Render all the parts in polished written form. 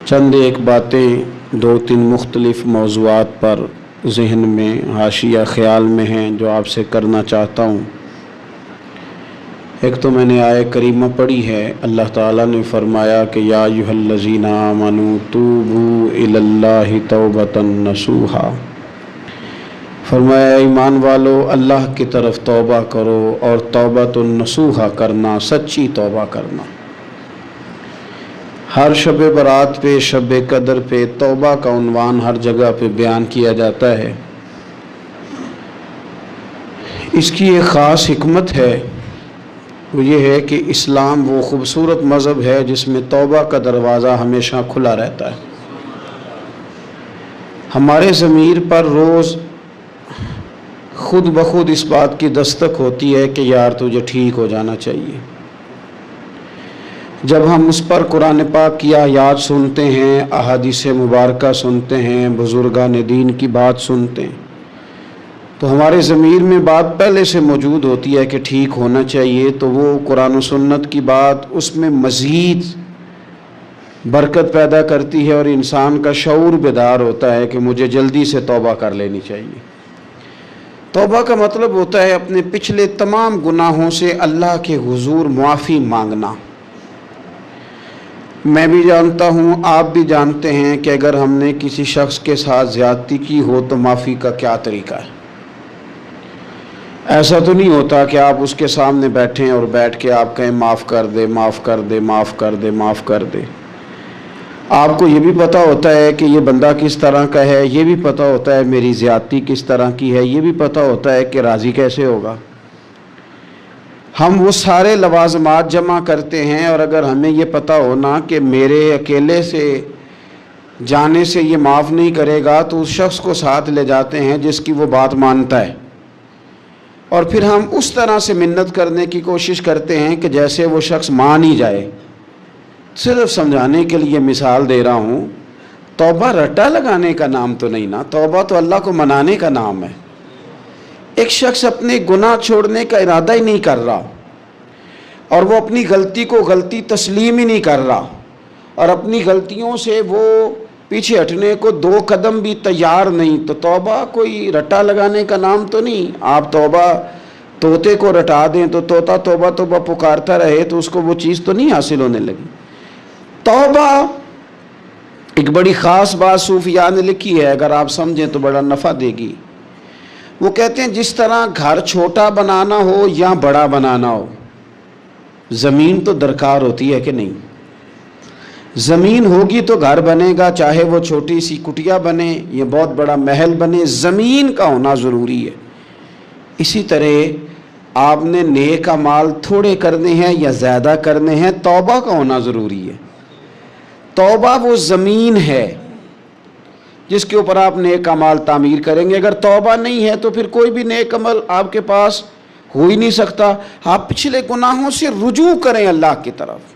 چند ایک باتیں دو تین مختلف موضوعات پر ذہن میں حاشیہ خیال میں ہیں جو آپ سے کرنا چاہتا ہوں۔ ایک تو میں نے آیہ کریمہ پڑھی ہے، اللہ تعالیٰ نے فرمایا کہ یا ایھا الذین آمنوا توبوا الی اللہ توبۃ نصوحا، فرمایا ایمان والو اللہ کی طرف توبہ کرو، اور توبۃ نصوحا کرنا، سچی توبہ کرنا۔ ہر شب برات پہ، شب قدر پہ توبہ کا عنوان ہر جگہ پہ بیان کیا جاتا ہے۔ اس کی ایک خاص حکمت ہے، وہ یہ ہے کہ اسلام وہ خوبصورت مذہب ہے جس میں توبہ کا دروازہ ہمیشہ کھلا رہتا ہے۔ ہمارے ضمیر پر روز خود بخود اس بات کی دستک ہوتی ہے کہ یار تجھے ٹھیک ہو جانا چاہیے۔ جب ہم اس پر قرآن پاک کی آیات سنتے ہیں، احادیث مبارکہ سنتے ہیں، بزرگان دین کی بات سنتے ہیں، تو ہمارے ضمیر میں بات پہلے سے موجود ہوتی ہے کہ ٹھیک ہونا چاہیے، تو وہ قرآن و سنت کی بات اس میں مزید برکت پیدا کرتی ہے، اور انسان کا شعور بیدار ہوتا ہے کہ مجھے جلدی سے توبہ کر لینی چاہیے۔ توبہ کا مطلب ہوتا ہے اپنے پچھلے تمام گناہوں سے اللہ کے حضور معافی مانگنا۔ میں بھی جانتا ہوں، آپ بھی جانتے ہیں کہ اگر ہم نے کسی شخص کے ساتھ زیادتی کی ہو تو معافی کا کیا طریقہ ہے۔ ایسا تو نہیں ہوتا کہ آپ اس کے سامنے بیٹھیں اور بیٹھ کے آپ کہیں معاف کر دے، معاف کر دے، معاف کر دے، معاف کر دے۔ آپ کو یہ بھی پتہ ہوتا ہے کہ یہ بندہ کس طرح کا ہے، یہ بھی پتہ ہوتا ہے میری زیادتی کس طرح کی ہے، یہ بھی پتہ ہوتا ہے کہ راضی کیسے ہوگا۔ ہم وہ سارے لوازمات جمع کرتے ہیں، اور اگر ہمیں یہ پتہ ہونا کہ میرے اکیلے سے جانے سے یہ معاف نہیں کرے گا، تو اس شخص کو ساتھ لے جاتے ہیں جس کی وہ بات مانتا ہے، اور پھر ہم اس طرح سے منت کرنے کی کوشش کرتے ہیں کہ جیسے وہ شخص مان ہی جائے۔ صرف سمجھانے کے لیے مثال دے رہا ہوں، توبہ رٹا لگانے کا نام تو نہیں نا، توبہ تو اللہ کو منانے کا نام ہے۔ ایک شخص اپنے گناہ چھوڑنے کا ارادہ ہی نہیں کر رہا، اور وہ اپنی غلطی کو غلطی تسلیم ہی نہیں کر رہا، اور اپنی غلطیوں سے وہ پیچھے ہٹنے کو دو قدم بھی تیار نہیں، تو توبہ کوئی رٹا لگانے کا نام تو نہیں۔ آپ توبہ طوطے کو رٹا دیں تو طوطا توبہ توبہ پکارتا رہے تو اس کو وہ چیز تو نہیں حاصل ہونے لگی۔ توبہ ایک بڑی خاص بات صوفیاء نے لکھی ہے، اگر آپ سمجھیں تو بڑا نفع دے گی۔ وہ کہتے ہیں جس طرح گھر چھوٹا بنانا ہو یا بڑا بنانا ہو، زمین تو درکار ہوتی ہے کہ نہیں؟ زمین ہوگی تو گھر بنے گا، چاہے وہ چھوٹی سی کٹیا بنے یا بہت بڑا محل بنے، زمین کا ہونا ضروری ہے۔ اسی طرح آپ نے نیک اعمال تھوڑے کرنے ہیں یا زیادہ کرنے ہیں، توبہ کا ہونا ضروری ہے۔ توبہ وہ زمین ہے جس کے اوپر آپ نیک اعمال تعمیر کریں گے۔ اگر توبہ نہیں ہے تو پھر کوئی بھی نیک عمل آپ کے پاس ہو ہی نہیں سکتا۔ آپ پچھلے گناہوں سے رجوع کریں اللہ کی طرف،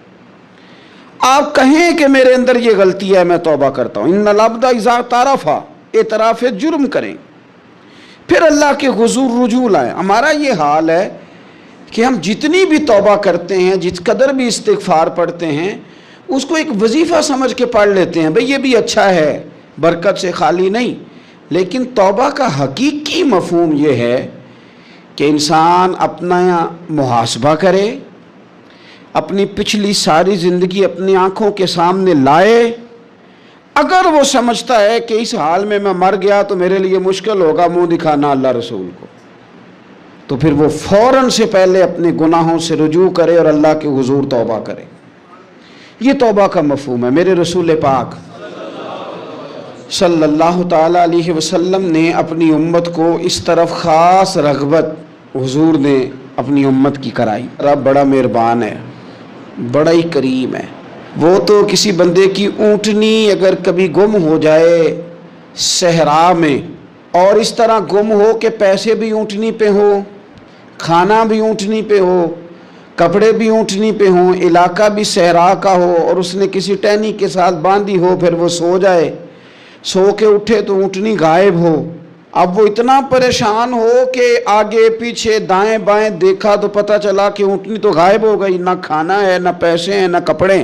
آپ کہیں کہ میرے اندر یہ غلطی ہے، میں توبہ کرتا ہوں۔ ان العبد اذا اعترف، اعتراف جرم کریں، پھر اللہ کے حضور رجوع لائیں۔ ہمارا یہ حال ہے کہ ہم جتنی بھی توبہ کرتے ہیں، جس قدر بھی استغفار پڑھتے ہیں، اس کو ایک وظیفہ سمجھ کے پڑھ لیتے ہیں، بھئی یہ بھی اچھا ہے، برکت سے خالی نہیں۔ لیکن توبہ کا حقیقی مفہوم یہ ہے کہ انسان اپنا محاسبہ کرے، اپنی پچھلی ساری زندگی اپنی آنکھوں کے سامنے لائے۔ اگر وہ سمجھتا ہے کہ اس حال میں مر گیا تو میرے لیے مشکل ہوگا منہ دکھانا اللہ رسول کو، تو پھر وہ فوراً سے پہلے اپنے گناہوں سے رجوع کرے اور اللہ کے حضور توبہ کرے۔ یہ توبہ کا مفہوم ہے۔ میرے رسول پاک صلی اللہ تعالیٰ علیہ وسلم نے اپنی امت کو اس طرف خاص رغبت حضور نے اپنی امت کی کرائی۔ رب بڑا مہربان ہے، بڑا ہی کریم ہے۔ وہ تو کسی بندے کی اونٹنی اگر کبھی گم ہو جائے صحرا میں، اور اس طرح گم ہو کہ پیسے بھی اونٹنی پہ ہو، کھانا بھی اونٹنی پہ ہو، کپڑے بھی اونٹنی پہ ہوں، علاقہ بھی صحرا کا ہو، اور اس نے کسی ٹہنی کے ساتھ باندھی ہو، پھر وہ سو جائے، سو کے اٹھے تو اونٹنی غائب ہو۔ اب وہ اتنا پریشان ہو کہ آگے پیچھے دائیں بائیں دیکھا تو پتہ چلا کہ اونٹنی تو غائب ہو گئی، نہ کھانا ہے، نہ پیسے ہیں، نہ کپڑے،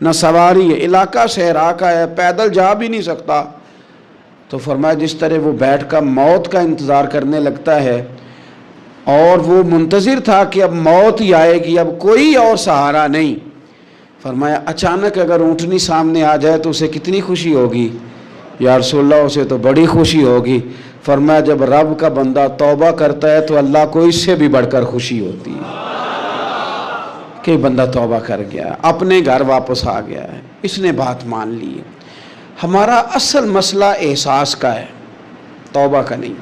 نہ سواری ہے، علاقہ صحرا کا ہے، پیدل جا بھی نہیں سکتا. تو فرمایا جس طرح وہ بیٹھ کر موت کا انتظار کرنے لگتا ہے اور وہ منتظر تھا کہ اب موت ہی آئے گی، اب کوئی اور سہارا نہیں. فرمایا اچانک اگر اونٹنی سامنے آ جائے تو اسے کتنی خوشی ہوگی؟ یا رسول اللہ اسے تو بڑی خوشی ہوگی. فرمایا جب رب کا بندہ توبہ کرتا ہے تو اللہ کو اس سے بھی بڑھ کر خوشی ہوتی ہے کہ بندہ توبہ کر گیا، اپنے گھر واپس آ گیا ہے، اس نے بات مان لی ہے. ہمارا اصل مسئلہ احساس کا ہے، توبہ کا نہیں.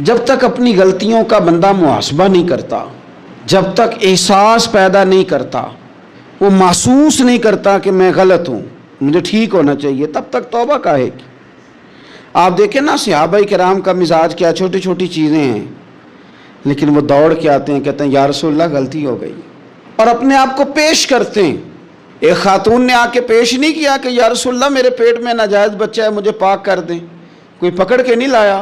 جب تک اپنی غلطیوں کا بندہ محاسبہ نہیں کرتا، جب تک احساس پیدا نہیں کرتا، وہ محسوس نہیں کرتا کہ میں غلط ہوں، مجھے ٹھیک ہونا چاہیے، تب تک توبہ کا ہے. آپ دیکھیں نا صحابہ کرام کا مزاج کیا، چھوٹی چھوٹی چیزیں ہیں لیکن وہ دوڑ کے آتے ہیں، کہتے ہیں یا رسول اللہ غلطی ہو گئی، اور اپنے آپ کو پیش کرتے ہیں. ایک خاتون نے آ کے پیش نہیں کیا کہ یا رسول اللہ میرے پیٹ میں ناجائز بچہ ہے، مجھے پاک کر دیں. کوئی پکڑ کے نہیں لایا،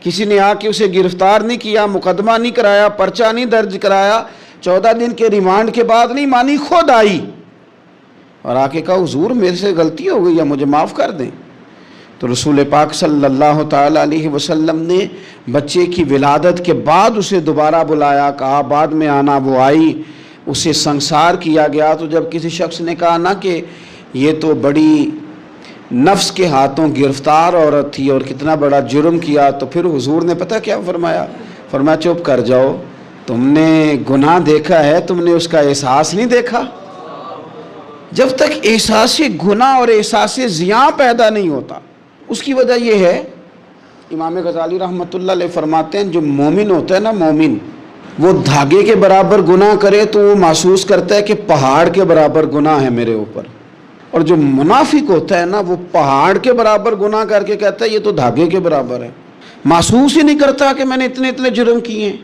کسی نے آ کے اسے گرفتار نہیں کیا، مقدمہ نہیں کرایا، پرچہ نہیں درج کرایا، 14 دن کے ریمانڈ کے بعد نہیں مانی، خود آئی اور آ کے کہا حضور میرے سے غلطی ہو گئی ہے، مجھے معاف کر دیں. تو رسول پاک صلی اللہ تعالیٰ علیہ وسلم نے بچے کی ولادت کے بعد اسے دوبارہ بلایا، کہا بعد میں آنا. وہ آئی، اسے سنسار کیا گیا. تو جب کسی شخص نے کہا نا کہ یہ تو بڑی نفس کے ہاتھوں گرفتار عورت تھی اور کتنا بڑا جرم کیا، تو پھر حضور نے پتہ کیا فرمایا؟ فرمایا چپ کر جاؤ، تم نے گناہ دیکھا ہے، تم نے اس کا احساس نہیں دیکھا. جب تک احساس گناہ اور احساس زیاں پیدا نہیں ہوتا، اس کی وجہ یہ ہے، امام غزالی رحمۃ اللہ علیہ فرماتے ہیں جو مومن ہوتا ہے نا، مومن وہ دھاگے کے برابر گناہ کرے تو وہ محسوس کرتا ہے کہ پہاڑ کے برابر گناہ ہے میرے اوپر، اور جو منافق ہوتا ہے نا وہ پہاڑ کے برابر گناہ کر کے کہتا ہے یہ تو دھاگے کے برابر ہے، محسوس ہی نہیں کرتا کہ میں نے اتنے جرم کیے ہیں.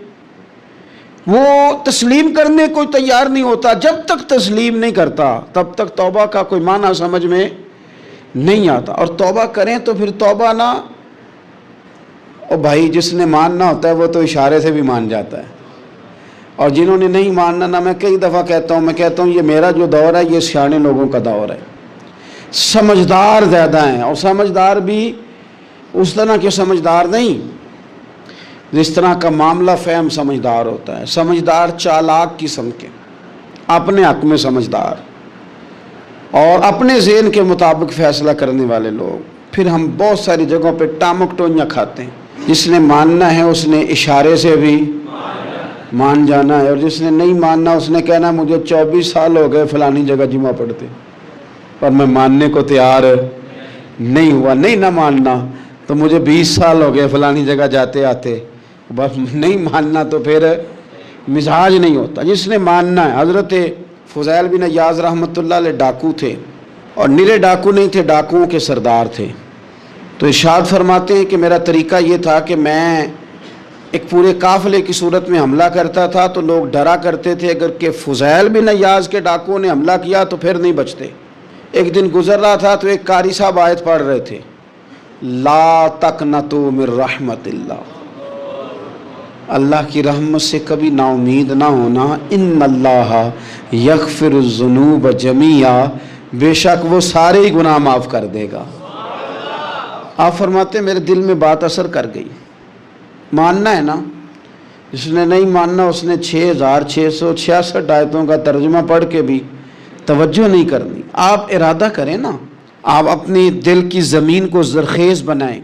وہ تسلیم کرنے کو تیار نہیں ہوتا. جب تک تسلیم نہیں کرتا تب تک توبہ کا کوئی معنی سمجھ میں نہیں آتا. اور توبہ کریں تو پھر توبہ نہ، اور بھائی جس نے ماننا ہوتا ہے وہ تو اشارے سے بھی مان جاتا ہے، اور جنہوں نے نہیں ماننا نا، میں کئی دفعہ کہتا ہوں یہ میرا جو دور ہے یہ سیانے لوگوں کا دور ہے. سمجھدار زیادہ ہیں، اور سمجھدار بھی اس طرح کے سمجھدار نہیں جس طرح کا معاملہ فہم سمجھدار ہوتا ہے. سمجھدار چالاک قسم کے، اپنے حق میں سمجھدار اور اپنے ذہن کے مطابق فیصلہ کرنے والے لوگ. پھر ہم بہت ساری جگہوں پہ ٹامک ٹونیاں کھاتے ہیں. جس نے ماننا ہے اس نے اشارے سے بھی مان جانا ہے، اور جس نے نہیں ماننا اس نے کہنا مجھے 24 سال ہو گئے فلانی جگہ جمعہ پڑھتے پر میں ماننے کو تیار نہیں ہوا. نہیں نہ ماننا تو مجھے 20 سال ہو گئے فلانی جگہ جاتے آتے، بس نہیں ماننا تو پھر مزاج نہیں ہوتا. جس نے ماننا ہے، حضرت فضیل بن عیاض رحمۃ اللہ علیہ ڈاکو تھے، اور نرے ڈاکو نہیں تھے، ڈاکوؤں کے سردار تھے. تو ارشاد فرماتے ہیں کہ میرا طریقہ یہ تھا کہ میں ایک پورے قافلے کی صورت میں حملہ کرتا تھا تو لوگ ڈرا کرتے تھے اگر کہ فضیل بن عیاض کے ڈاکوؤں نے حملہ کیا تو پھر نہیں بچتے. ایک دن گزر رہا تھا تو ایک قاری صاحب آیت پڑھ رہے تھے، لا تقنطوا من رحمت اللہ، اللہ کی رحمت سے کبھی نا امید نہ ہونا. ان اللہ یغفر الذنوب جمیعا، بے شک وہ سارے ہی گناہ معاف کر دے گا. آپ فرماتے ہیں میرے دل میں بات اثر کر گئی. ماننا ہے نا، جس نے نہیں ماننا اس نے 6666 آیتوں کا ترجمہ پڑھ کے بھی توجہ نہیں کرنی. آپ ارادہ کریں نا، آپ اپنی دل کی زمین کو زرخیز بنائیں.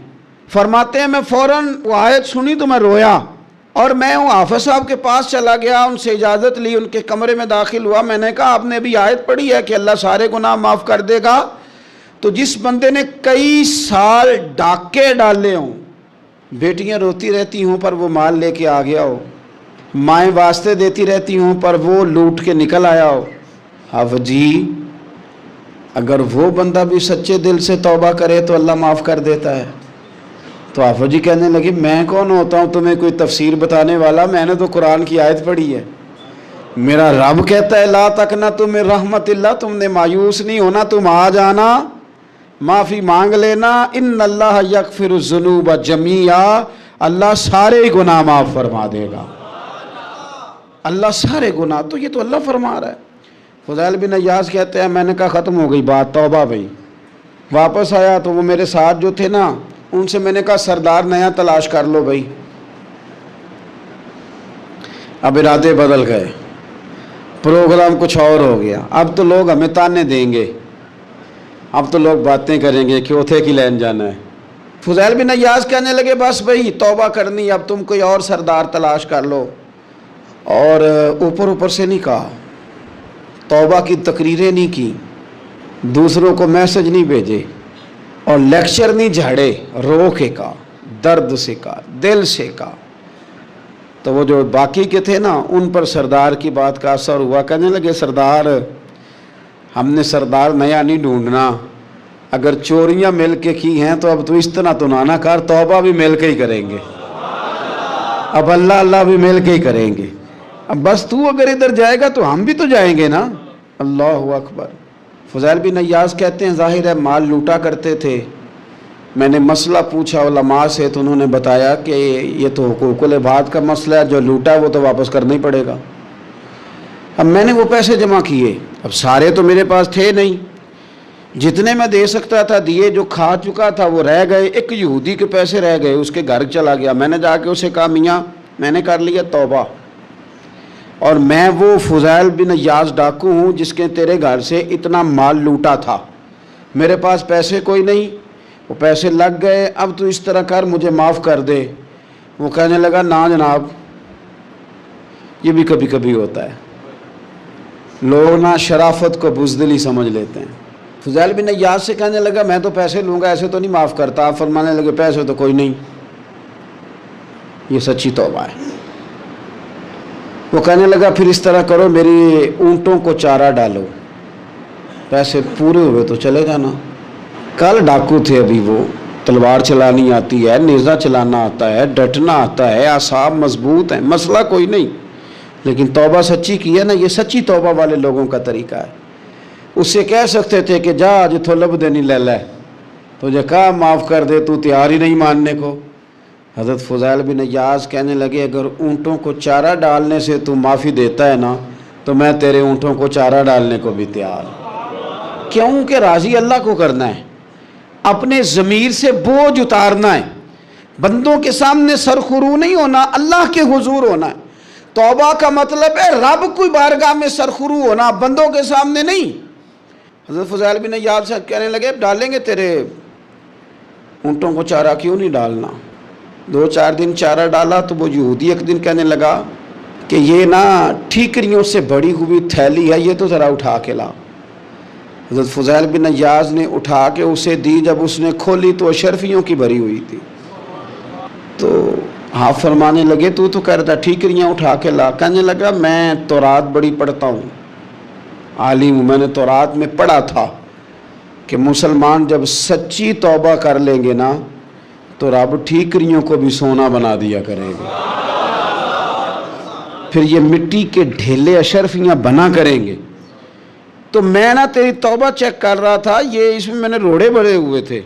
فرماتے ہیں میں فوراً وہ آیت سنی تو میں رویا، اور میں حافظ صاحب کے پاس چلا گیا، ان سے اجازت لی، ان کے کمرے میں داخل ہوا. میں نے کہا آپ نے ابھی آیت پڑھی ہے کہ اللہ سارے گناہ معاف کر دے گا؟ تو جس بندے نے کئی سال ڈاکے ڈالے ہوں، بیٹیاں روتی رہتی ہوں پر وہ مال لے کے آ گیا ہو، مائیں واسطے دیتی رہتی ہوں پر وہ لوٹ کے نکل آیا ہو، اب جی اگر وہ بندہ بھی سچے دل سے توبہ کرے تو اللہ معاف کر دیتا ہے. تو آفا جی کہنے لگے میں کون ہوتا ہوں تمہیں کوئی تفسیر بتانے والا، میں نے تو قرآن کی آیت پڑھی ہے. میرا رب کہتا ہے لا تقنطوا من رحمت اللہ، تم نے مایوس نہیں ہونا، تم آ جانا، معافی مانگ لینا. ان اللہ یغفر الذنوب جمیعا، اللہ سارے گناہ معاف فرما دے گا. اللہ سارے گناہ، تو یہ تو اللہ فرما رہا ہے. فضیل بن عیاض کہتے ہیں میں نے کہا ختم ہو گئی بات، توبہ بھائی۔ واپس آیا تو وہ میرے ساتھ جو تھے نا ان سے میں نے کہا سردار نیا تلاش کر لو بھائی۔ اب ارادے بدل گئے، پروگرام کچھ اور ہو گیا۔ اب تو لوگ ہمیں تانے دیں گے، اب تو لوگ باتیں کریں گے کہ اوتھے کی لین جانا ہے۔ فضیل بن عیاض کہنے لگے بس بھائی توبہ کرنی، اب تم کوئی اور سردار تلاش کر لو۔ اور اوپر سے نہیں کہا، توبہ کی تقریریں نہیں کی، دوسروں کو میسج نہیں بھیجے اور لیکچر نہیں جھاڑے، رو کے کہا، درد سے کہا، دل سے کہا۔ تو وہ جو باقی کے تھے نا ان پر سردار کی بات کا اثر ہوا، کہنے لگے سردار ہم نے سردار نیا نہیں ڈھونڈنا، اگر چوریاں مل کے کی ہیں تو اب تو اس طرح تو نہ کر، توبہ بھی مل کے ہی کریں گے، اب اللہ اللہ بھی مل کے ہی کریں گے، اب بس تو اگر ادھر جائے گا تو ہم بھی تو جائیں گے نا۔ اللہ اکبر۔ فضیل بن عیاض کہتے ہیں ظاہر ہے مال لوٹا کرتے تھے، میں نے مسئلہ پوچھا علماء سے تو انہوں نے بتایا کہ یہ تو حقوق العباد کا مسئلہ ہے، جو لوٹا وہ تو واپس کرنا ہی پڑے گا۔ اب میں نے وہ پیسے جمع کیے، اب سارے تو میرے پاس تھے نہیں، جتنے میں دے سکتا تھا دیے، جو کھا چکا تھا وہ رہ گئے۔ ایک یہودی کے پیسے رہ گئے، اس کے گھر چلا گیا، میں نے جا کے اسے کہا میاں میں نے کر لیا توبہ، اور میں وہ فضیل بن عیاض ڈاکو ہوں جس کے تیرے گھر سے اتنا مال لوٹا تھا، میرے پاس پیسے کوئی نہیں، وہ پیسے لگ گئے، اب تو اس طرح کر مجھے معاف کر دے۔ وہ کہنے لگا نا جناب، یہ بھی کبھی کبھی ہوتا ہے، لوگ نا شرافت کو بزدلی سمجھ لیتے ہیں۔ فضیل بن عیاض سے کہنے لگا میں تو پیسے لوں گا، ایسے تو نہیں معاف کرتا۔ آپ فرمانے لگے پیسے تو کوئی نہیں، یہ سچی توبہ ہے۔ وہ کہنے لگا پھر اس طرح کرو میری اونٹوں کو چارہ ڈالو، پیسے پورے ہوئے تو چلے جانا۔ کل ڈاکو تھے، ابھی وہ تلوار چلانی آتی ہے، نیزہ چلانا آتا ہے، ڈٹنا آتا ہے، اعصاب مضبوط ہیں، مسئلہ کوئی نہیں، لیکن توبہ سچی کی ہے نا، یہ سچی توبہ والے لوگوں کا طریقہ ہے۔ اس سے کہہ سکتے تھے کہ جا جتھو لب دینی لے لے، تجھے کہا معاف کر دے، تو تیار ہی نہیں ماننے کو۔ حضرت فضیل بن عیاض کہنے لگے اگر اونٹوں کو چارہ ڈالنے سے تو معافی دیتا ہے نا تو میں تیرے اونٹوں کو چارہ ڈالنے کو بھی تیار ہوں۔ کیوں کہ راضی اللہ کو کرنا ہے، اپنے ضمیر سے بوجھ اتارنا ہے، بندوں کے سامنے سرخرو نہیں ہونا، اللہ کے حضور ہونا ہے۔ توبہ کا مطلب ہے رب کوئی بارگاہ میں سرخرو ہونا، بندوں کے سامنے نہیں۔ حضرت فضیل بن عیاض سے کہنے لگے ڈالیں گے تیرے اونٹوں کو چارہ، کیوں نہیں ڈالنا؟ 2-4 دن چارہ ڈالا تو وہ یہودی ایک دن کہنے لگا کہ یہ نا ٹھیکریوں سے بڑی ہوئی تھیلی ہے، یہ تو ذرا اٹھا کے لا۔ حضرت فضیل بن عیاض نے اٹھا کے اسے دی، جب اس نے کھولی تو اشرفیوں کی بھری ہوئی تھی۔ تو آپ فرمانے لگے تو کہہ رہا تھا ٹھیکریاں اٹھا کے لا۔ کہنے لگا میں تورات بڑی پڑھتا ہوں، عالم ہوں، میں نے تورات میں پڑھا تھا کہ مسلمان جب سچی توبہ کر لیں گے نا تو رب ٹھیکریوں کو بھی سونا بنا دیا کرے گا، پھر یہ مٹی کے ڈھیلے اشرفیاں بنا کریں گے۔ تو میں نا تیری توبہ چیک کر رہا تھا، یہ اس میں میں نے روڑے بڑے ہوئے تھے،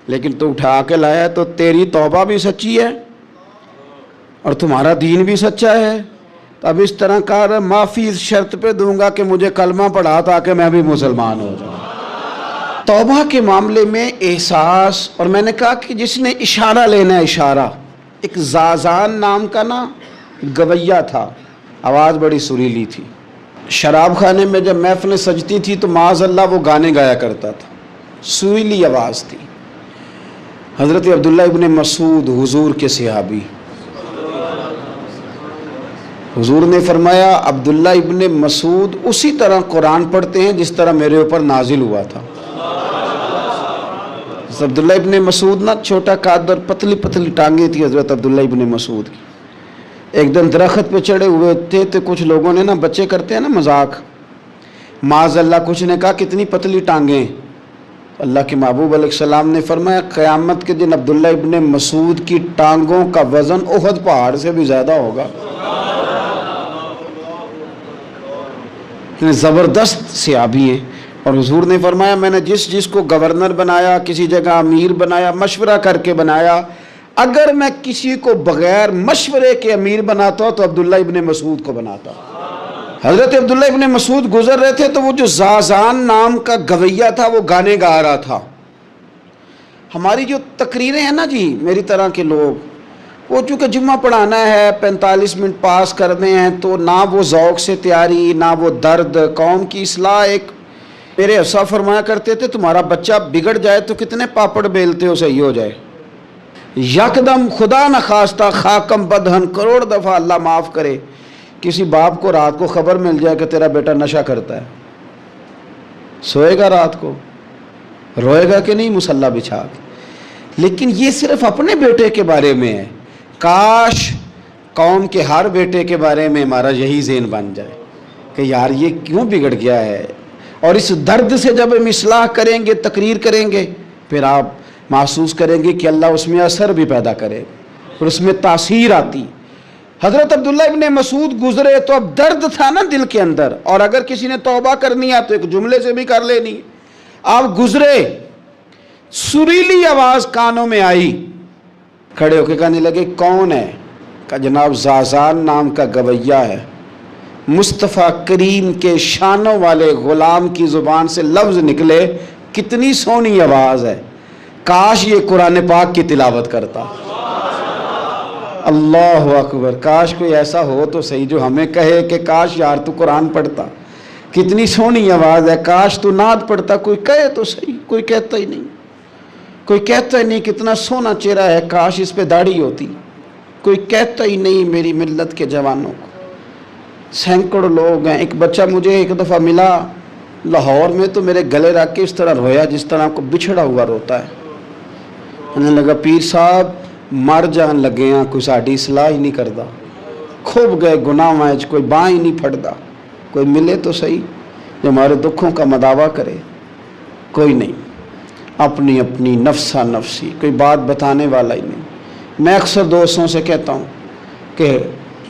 لیکن تو اٹھا کے لایا تو تیری توبہ بھی سچی ہے اور تمہارا دین بھی سچا ہے۔ تو اب اس طرح کر، معافی اس شرط پہ دوں گا کہ مجھے کلمہ پڑھا تاکہ میں بھی مسلمان ہو جاؤں۔ توبہ کے معاملے میں احساس، اور میں نے کہا کہ جس نے اشارہ لینا ہے، اشارہ، ایک زازان نام کا نا گویہ تھا، آواز بڑی سریلی تھی، شراب خانے میں جب محفلیں سجتی تھی تو معاذ اللہ وہ گانے گایا کرتا تھا، سریلی آواز تھی۔ حضرت عبداللہ ابن مسعود حضور کے صحابی، حضور نے فرمایا عبداللہ ابن مسعود اسی طرح قرآن پڑھتے ہیں جس طرح میرے اوپر نازل ہوا تھا۔ عبداللہ ابن مسعود نا چھوٹا قد اور پتلی پتلی ٹانگیں تھی حضرت عبداللہ ابن مسعود کی۔ ایک دن درخت پہ چڑھے ہوئے تھے تو کچھ لوگوں نے نا، بچے کرتے ہیں نا مذاق، معاذ اللہ کچھ نے کہا کتنی پتلی ٹانگیں۔ اللہ کے محبوب علیہ السلام نے فرمایا قیامت کے دن عبداللہ ابن مسعود کی ٹانگوں کا وزن احد پہاڑ سے بھی زیادہ ہوگا۔ زبردست صحابی ہیں، اور حضور نے فرمایا میں نے جس کو گورنر بنایا، کسی جگہ امیر بنایا، مشورہ کر کے بنایا، اگر میں کسی کو بغیر مشورے کے امیر بناتا تو عبداللہ ابن مسعود کو بناتا۔ حضرت عبداللہ ابن مسعود گزر رہے تھے تو وہ جو زازان نام کا گویہ تھا وہ گانے گا رہا تھا. ہماری جو تقریریں ہیں نا جی، میری طرح کے لوگ، وہ چونکہ جمعہ پڑھانا ہے، 45 منٹ پاس کرنے ہیں، تو نہ وہ ذوق سے تیاری، نہ وہ درد. قوم کی اصلاح، ایک میرے اسا فرمایا کرتے تھے تمہارا بچہ بگڑ جائے تو کتنے پاپڑ بیلتے ہو صحیح ہو جائے. یکدم خدا نخواستہ خاکم بدہن کروڑ دفعہ اللہ معاف کرے کسی باپ کو رات کو خبر مل جائے کہ تیرا بیٹا نشہ کرتا ہے، سوئے گا رات کو؟ روئے گا کہ نہیں مصلی بچھا کے؟ لیکن یہ صرف اپنے بیٹے کے بارے میں ہے. کاش قوم کے ہر بیٹے کے بارے میں ہمارا یہی ذہن بن جائے کہ یار یہ کیوں بگڑ گیا ہے. اور اس درد سے جب ہم اصلاح کریں گے، تقریر کریں گے، پھر آپ محسوس کریں گے کہ اللہ اس میں اثر بھی پیدا کرے اور اس میں تاثیر آتی. حضرت عبداللہ ابن مسعود گزرے تو اب درد تھا نا دل کے اندر، اور اگر کسی نے توبہ کرنی ہے تو ایک جملے سے بھی کر لینی. آپ گزرے، سریلی آواز کانوں میں آئی، کھڑے ہو کے کہنے لگے کون ہے؟ کہ جناب زازان نام کا گویہ ہے. مصطفیٰ کریم کے شانوں والے غلام کی زبان سے لفظ نکلے، کتنی سونی آواز ہے، کاش یہ قرآن پاک کی تلاوت کرتا. اللہ اکبر، کاش کوئی ایسا ہو تو صحیح جو ہمیں کہے کہ کاش یار تو قرآن پڑھتا، کتنی سونی آواز ہے، کاش تو نعت پڑھتا. کوئی کہے تو صحیح، کوئی کہتا ہی نہیں. کوئی کہتا ہی نہیں کتنا سونا چہرہ ہے، کاش اس پہ داڑھی ہوتی. کوئی کہتا ہی نہیں میری ملت کے جوانوں کو. سینکڑوں لوگ ہیں. ایک بچہ مجھے ایک دفعہ ملا لاہور میں تو میرے گلے رکھ کے اس طرح رویا جس طرح کو بچھڑا ہوا روتا ہے. انہیں لگا پیر صاحب مر جان لگے ہیں، کوئی ساڑی اصلاح ہی نہیں کرتا، کھوب گئے گناہ میں، کوئی باں ہی نہیں پھڑتا. کوئی ملے تو صحیح جو ہمارے دکھوں کا مداوع کرے. کوئی نہیں، اپنی اپنی نفسا نفسی، کوئی بات بتانے والا ہی نہیں. میں اکثر دوستوں سے کہتا ہوں کہ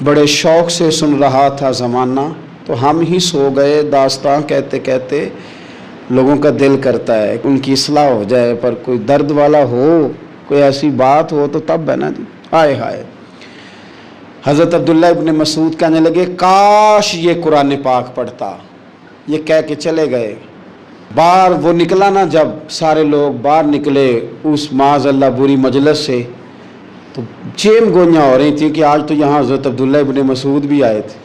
بڑے شوق سے سن رہا تھا زمانہ تو ہم ہی سو گئے. داستان کہتے کہتے لوگوں کا دل کرتا ہے ان کی اصلاح ہو جائے، پر کوئی درد والا ہو، کوئی ایسی بات ہو تو تب ہے نا جی. ہائے ہائے. حضرت عبداللہ ابن مسعود کہنے لگے کاش یہ قرآن پاک پڑھتا. یہ کہہ کے چلے گئے. باہر وہ نکلا نا، جب سارے لوگ باہر نکلے اس معاذ اللہ بری مجلس سے، تو چیم گوئیاں ہو رہی تھیں کہ آج تو یہاں حضرت عبداللہ ابن مسعود بھی آئے تھے.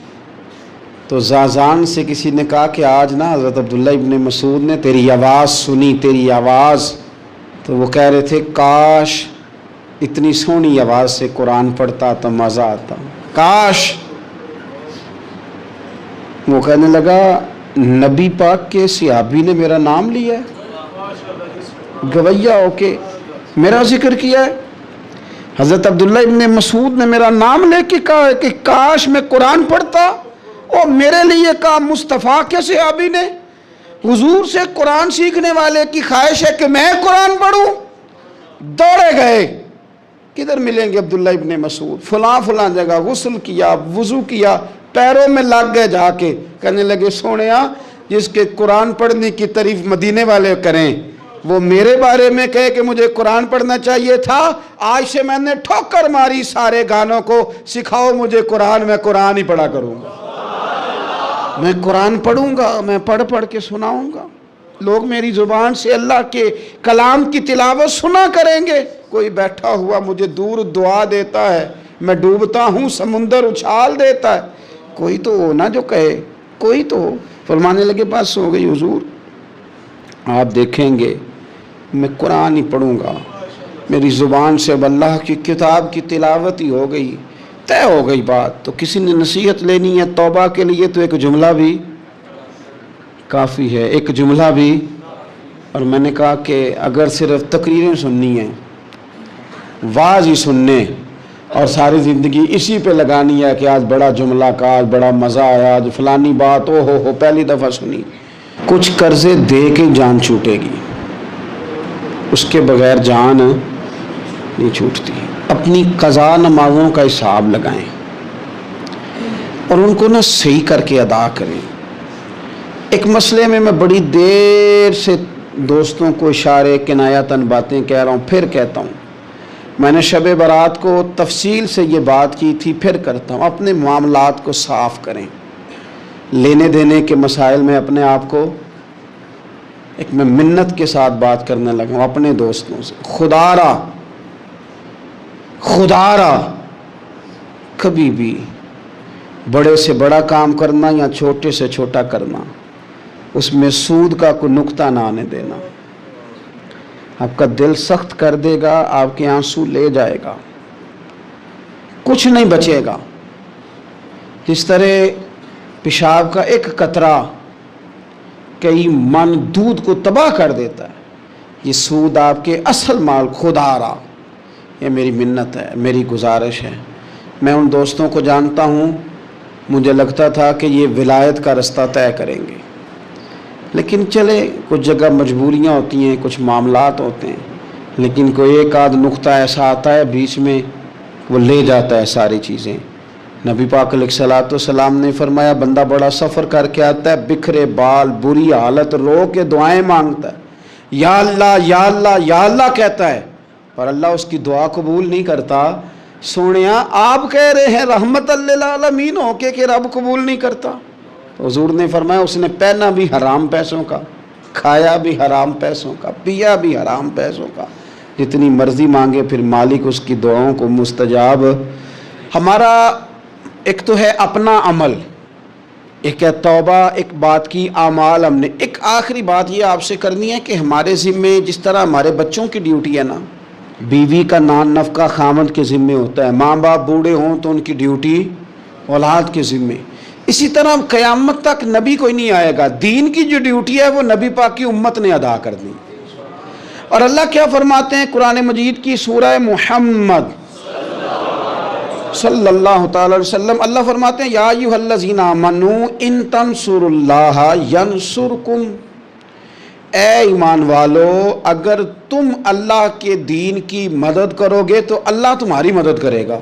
تو زازان سے کسی نے کہا کہ آج نا حضرت عبداللہ ابن مسعود نے تیری آواز سنی، تیری آواز. تو وہ کہہ رہے تھے کاش اتنی سونی آواز سے قرآن پڑھتا تو مزہ آتا. کاش. وہ کہنے لگا نبی پاک کے صحابی نے میرا نام لیا ہے، گویہ ہو کے میرا ذکر کیا ہے. حضرت عبداللہ ابن مسعود نے میرا نام لے کے کہا ہے کہ کاش میں قرآن پڑھتا. اور میرے لیے کہا مصطفیٰ کے صحابی نے. حضور سے قرآن سیکھنے والے کی خواہش ہے کہ میں قرآن پڑھوں. دوڑے گئے. کدھر ملیں گے عبداللہ ابن مسعود؟ فلاں فلاں جگہ غسل کیا، وضو کیا، پیروں میں لگ گئے جا کے. کہنے لگے سونیا جس کے قرآن پڑھنے کی تعریف مدینے والے کریں وہ میرے بارے میں کہے کہ مجھے قرآن پڑھنا چاہیے تھا. آج سے میں نے ٹھوکر ماری سارے گانوں کو، سکھاؤ مجھے قرآن، میں قرآن ہی پڑھا کروں گا. میں قرآن پڑھوں گا، میں پڑھ پڑھ کے سناؤں گا. لوگ میری زبان سے اللہ کے کلام کی تلاوت سنا کریں گے. کوئی بیٹھا ہوا مجھے دور دعا دیتا ہے، میں ڈوبتا ہوں سمندر اچھال دیتا ہے. کوئی تو ہو نا جو کہے، کوئی تو ہو. فرمانے لگے بس ہو گئی حضور، آپ دیکھیں گے میں قرآن ہی پڑھوں گا. میری زبان سے اب اللہ کی کتاب کی تلاوت ہی ہو گئی، طے ہو گئی بات. تو کسی نے نصیحت لینی ہے توبہ کے لیے تو ایک جملہ بھی کافی ہے، ایک جملہ بھی. اور میں نے کہا کہ اگر صرف تقریریں سننی ہیں، واعظ ہی سننے اور ساری زندگی اسی پہ لگانی ہے کہ آج بڑا جملہ کا، آج بڑا مزہ آیا، آج فلانی بات او ہو پہلی دفعہ سنی، کچھ قرضے دے کے جان چھوٹے گی، اس کے بغیر جان نہیں چھوٹتی. اپنی قضا نمازوں کا حساب لگائیں اور ان کو صحیح کر کے ادا کریں. ایک مسئلے میں بڑی دیر سے دوستوں کو اشارے کنایتاً باتیں کہہ رہا ہوں، پھر کہتا ہوں. میں نے شب برات کو تفصیل سے یہ بات کی تھی، پھر کرتا ہوں. اپنے معاملات کو صاف کریں. لینے دینے کے مسائل میں اپنے آپ کو ایک میں منت کے ساتھ بات کرنے لگا ہوں اپنے دوستوں سے، خدا را کبھی بھی بڑے سے بڑا کام کرنا یا چھوٹے سے چھوٹا کرنا، اس میں سود کا کوئی نقطہ نہ آنے دینا۔ آپ کا دل سخت کر دے گا، آپ کے آنسو لے جائے گا، کچھ نہیں بچے گا۔ جس طرح پیشاب کا ایک قطرہ کئی من دودھ کو تباہ کر دیتا ہے، یہ سود آپ کے اصل مال خدا را۔ یہ میری منت ہے، میری گزارش ہے۔ میں ان دوستوں کو جانتا ہوں، مجھے لگتا تھا کہ یہ ولایت کا رستہ طے کریں گے، لیکن چلے کچھ جگہ مجبوریاں ہوتی ہیں، کچھ معاملات ہوتے ہیں، لیکن کوئی ایک آدھ نقطہ ایسا آتا ہے بیچ میں، وہ لے جاتا ہے ساری چیزیں۔ نبی پاک علیہ الصلوۃ والسلام نے فرمایا بندہ بڑا سفر کر کے آتا ہے، بکھرے بال، بری حالت، رو کے دعائیں مانگتا ہے، یا اللہ یا اللہ یا اللہ کہتا ہے، پر اللہ اس کی دعا قبول نہیں کرتا۔ سونیا آپ کہہ رہے ہیں رحمت للعالمین ہو کے کہ رب قبول نہیں کرتا؟ تو حضور نے فرمایا اس نے پہنا بھی حرام پیسوں کا، کھایا بھی حرام پیسوں کا، پیا بھی حرام پیسوں کا، جتنی مرضی مانگے پھر مالک اس کی دعاؤں کو مستجاب۔ ہمارا ایک تو ہے اپنا عمل، ایک ہے توبہ، ایک بات کی اعمال ہم نے۔ ایک آخری بات یہ آپ سے کرنی ہے کہ ہمارے ذمے جس طرح ہمارے بچوں کی ڈیوٹی ہے نا، بیوی کا نان نفقہ خاوند کے ذمے ہوتا ہے، ماں باپ بوڑھے ہوں تو ان کی ڈیوٹی اولاد کے ذمے، اسی طرح قیامت تک نبی کوئی نہیں آئے گا، دین کی جو ڈیوٹی ہے وہ نبی پاک کی امت نے ادا کر دی۔ اور اللہ کیا فرماتے ہیں قرآن مجید کی سورہ محمد صلی اللہ تعالی علیہ وسلم، اللہ فرماتے ہیں یا ایھا الذین آمنوا ان تنصروا اللہ ینصرکم، اے ایمان والو اگر تم اللہ کے دین کی مدد کرو گے تو اللہ تمہاری مدد کرے گا،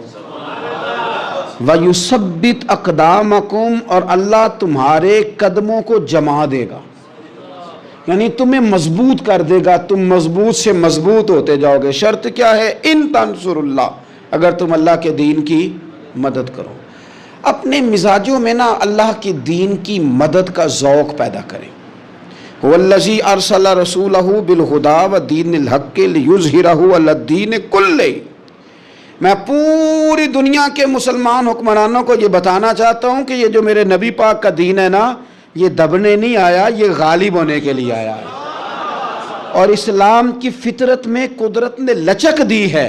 وَيُثَبِّتْ أَقْدَامَكُمْ، اور اللہ تمہارے قدموں کو جما دے گا، یعنی تمہیں مضبوط کر دے گا، تم مضبوط سے مضبوط ہوتے جاؤ گے۔ شرط کیا ہے؟ ان تنصر اللہ، اگر تم اللہ کے دین کی مدد کرو۔ اپنے مزاجوں میں نا اللہ کے دین کی مدد کا ذوق پیدا کریں۔ هُوَ الَّذِي أَرْسَلَ رَسُولَهُ بِالْهُدَىٰ وَدِينِ الْحَقِّ لِيُظْهِرَهُ عَلَى الدِّينِ كُلِّهِ، میں پوری دنیا کے مسلمان حکمرانوں کو یہ بتانا چاہتا ہوں کہ یہ جو میرے نبی پاک کا دین ہے نا، یہ دبنے نہیں آیا، یہ غالب ہونے کے لیے آیا ہے۔ اور اسلام کی فطرت میں قدرت نے لچک دی ہے،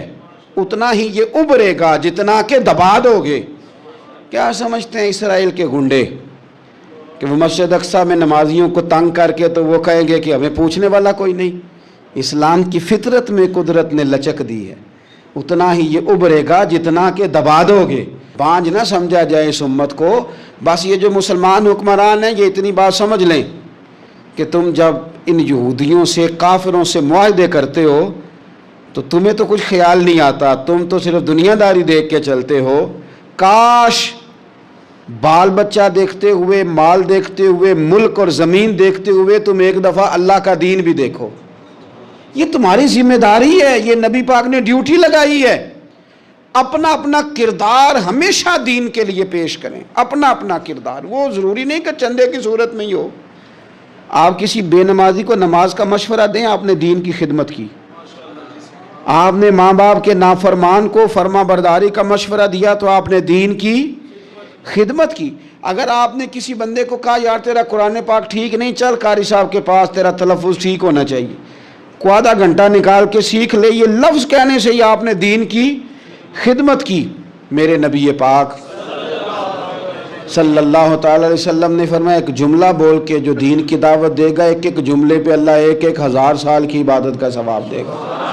اتنا ہی یہ ابھرے گا جتنا کہ دبا دو گے۔ کیا سمجھتے ہیں اسرائیل کے گنڈے کہ وہ مسجد اقصیٰ میں نمازیوں کو تنگ کر کے تو وہ کہیں گے کہ ہمیں پوچھنے والا کوئی نہیں؟ اسلام کی فطرت میں قدرت نے لچک دی ہے، اتنا ہی یہ ابھرے گا جتنا کہ دبا دو گے۔ بانجھ نہ سمجھا جائے اس امت کو، بس یہ جو مسلمان حکمران ہیں یہ اتنی بات سمجھ لیں کہ تم جب ان یہودیوں سے کافروں سے معاہدے کرتے ہو تو تمہیں تو کچھ خیال نہیں آتا، تم تو صرف دنیا داری دیکھ کے چلتے ہو۔ کاش بال بچہ دیکھتے ہوئے، مال دیکھتے ہوئے، ملک اور زمین دیکھتے ہوئے تم ایک دفعہ اللہ کا دین بھی دیکھو۔ یہ تمہاری ذمہ داری ہے، یہ نبی پاک نے ڈیوٹی لگائی ہے۔ اپنا اپنا کردار ہمیشہ دین کے لیے پیش کریں، اپنا اپنا کردار، وہ ضروری نہیں کہ چندے کی صورت میں ہی ہو۔ آپ کسی بے نمازی کو نماز کا مشورہ دیں، آپ نے دین کی خدمت کی۔ آپ نے ماں باپ کے نافرمان کو فرما برداری کا مشورہ دیا تو آپ نے دین کی خدمت کی۔ اگر آپ نے کسی بندے کو کہا یار تیرا قرآن پاک ٹھیک نہیں، چل قاری صاحب کے پاس، تیرا تلفظ ٹھیک ہونا چاہیے، کو آدھا گھنٹہ نکال کے سیکھ لے، یہ لفظ کہنے سے ہی آپ نے دین کی خدمت کی۔ میرے نبی پاک صلی اللہ تعالی علیہ وسلم نے فرمایا ایک جملہ بول کے جو دین کی دعوت دے گا، ایک ایک جملے پہ اللہ 1,000 سال کی عبادت کا ثواب دے گا۔